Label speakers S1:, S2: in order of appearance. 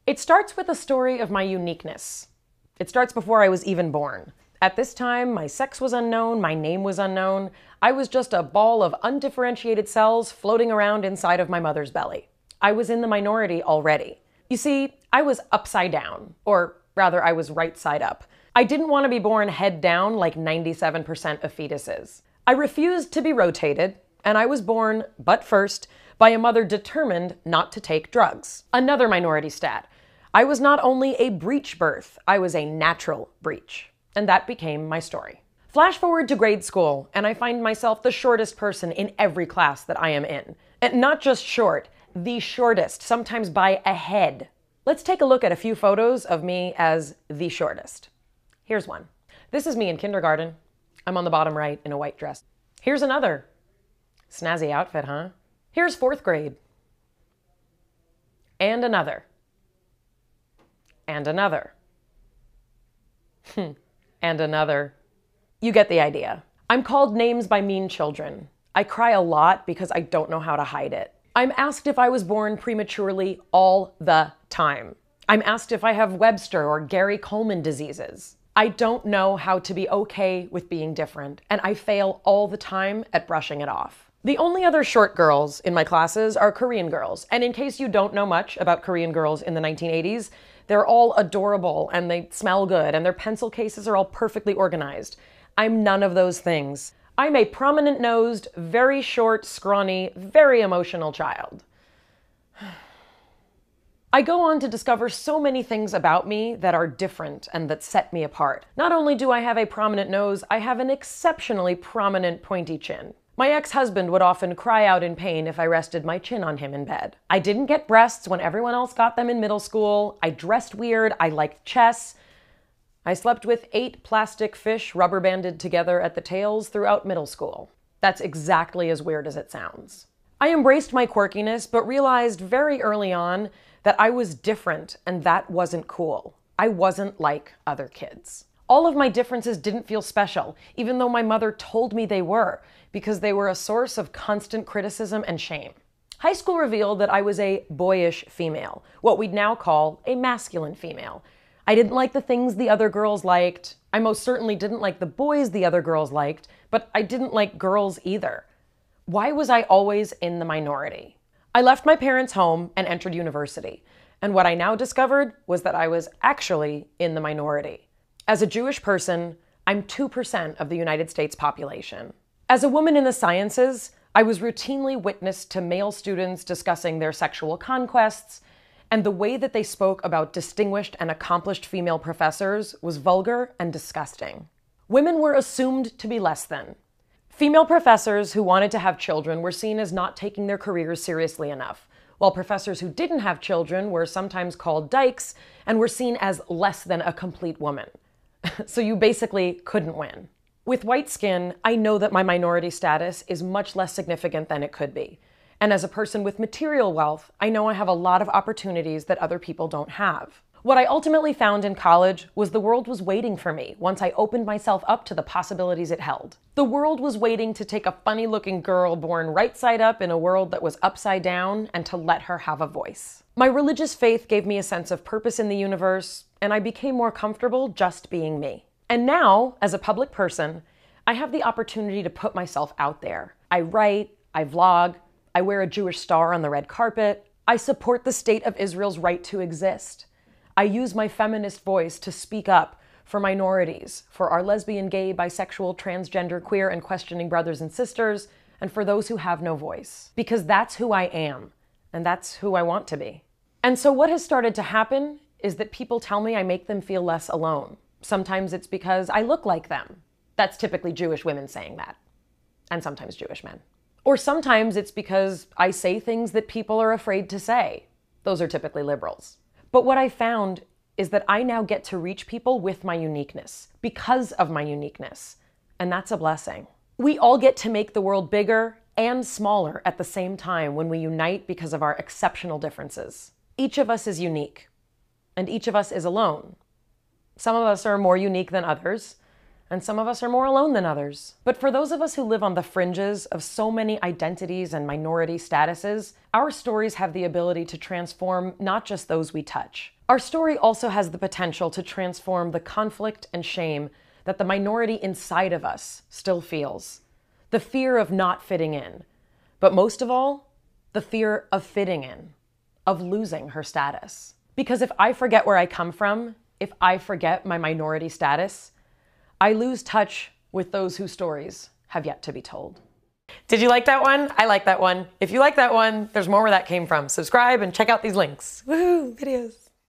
S1: It starts with a story of my uniqueness. It starts before I was even born. At this time, my sex was unknown, my name was unknown. I was just a ball of undifferentiated cells floating around inside of my mother's belly. I was in the minority already. You see, I was upside down, or rather, I was right side up. I didn't want to be born head down like 97% of fetuses. I refused to be rotated, and I was born, butt first, by a mother determined not to take drugs. Another minority stat. I was not only a breech birth, I was a natural breech. And that became my story. Flash forward to grade school, and I find myself the shortest person in every class that I am in. And not just short, the shortest, sometimes by a head. Let's take a look at a few photos of me as the shortest. Here's one. This is me in kindergarten. I'm on the bottom right in a white dress. Here's another. Snazzy outfit, huh? Here's 4th grade. And another. And another. And another. You get the idea. I'm called names by mean children. I cry a lot because I don't know how to hide it. I'm asked if I was born prematurely all the time. I'm asked if I have Webster or Gary Coleman diseases. I don't know how to be okay with being different, and I fail all the time at brushing it off. The only other short girls in my classes are Korean girls, and in case you don't know much about Korean girls in the 1980s, they're all adorable and they smell good and their pencil cases are all perfectly organized. I'm none of those things. I'm a prominent-nosed, very short, scrawny, very emotional child. I go on to discover so many things about me that are different and that set me apart. Not only do I have a prominent nose, I have an exceptionally prominent pointy chin. My ex-husband would often cry out in pain if I rested my chin on him in bed. I didn't get breasts when everyone else got them in middle school. I dressed weird. I liked chess. I slept with 8 plastic fish rubber banded together at the tails throughout middle school. That's exactly as weird as it sounds. I embraced my quirkiness, but realized very early on that I was different and that wasn't cool. I wasn't like other kids. All of my differences didn't feel special, even though my mother told me they were, because they were a source of constant criticism and shame. High school revealed that I was a boyish female, what we'd now call a masculine female. I didn't like the things the other girls liked. I most certainly didn't like the boys the other girls liked, but I didn't like girls either. Why was I always in the minority? I left my parents' home and entered university, and what I now discovered was that I was actually in the minority. As a Jewish person, I'm 2% of the United States population. As a woman in the sciences, I was routinely witness to male students discussing their sexual conquests, and the way that they spoke about distinguished and accomplished female professors was vulgar and disgusting. Women were assumed to be less than. Female professors who wanted to have children were seen as not taking their careers seriously enough, while professors who didn't have children were sometimes called dykes and were seen as less than a complete woman. So you basically couldn't win. With white skin, I know that my minority status is much less significant than it could be. And as a person with material wealth, I know I have a lot of opportunities that other people don't have. What I ultimately found in college was the world was waiting for me once I opened myself up to the possibilities it held. The world was waiting to take a funny-looking girl born right side up in a world that was upside down and to let her have a voice. My religious faith gave me a sense of purpose in the universe, and I became more comfortable just being me. And now, as a public person, I have the opportunity to put myself out there. I write, I vlog, I wear a Jewish star on the red carpet. I support the state of Israel's right to exist. I use my feminist voice to speak up for minorities, for our lesbian, gay, bisexual, transgender, queer, and questioning brothers and sisters, and for those who have no voice. Because that's who I am, and that's who I want to be. And so what has started to happen is that people tell me I make them feel less alone. Sometimes it's because I look like them. That's typically Jewish women saying that, and sometimes Jewish men. Or sometimes it's because I say things that people are afraid to say. Those are typically liberals. But what I found is that I now get to reach people with my uniqueness, because of my uniqueness, and that's a blessing. We all get to make the world bigger and smaller at the same time when we unite because of our exceptional differences. Each of us is unique, and each of us is alone. Some of us are more unique than others, and some of us are more alone than others. But for those of us who live on the fringes of so many identities and minority statuses, our stories have the ability to transform not just those we touch. Our story also has the potential to transform the conflict and shame that the minority inside of us still feels. The fear of not fitting in, but most of all, the fear of fitting in, of losing her status. Because if I forget where I come from, if I forget my minority status, I lose touch with those whose stories have yet to be told. Did you like that one? I like that one. If you like that one, there's more where that came from. Subscribe and check out these links. Woohoo, videos.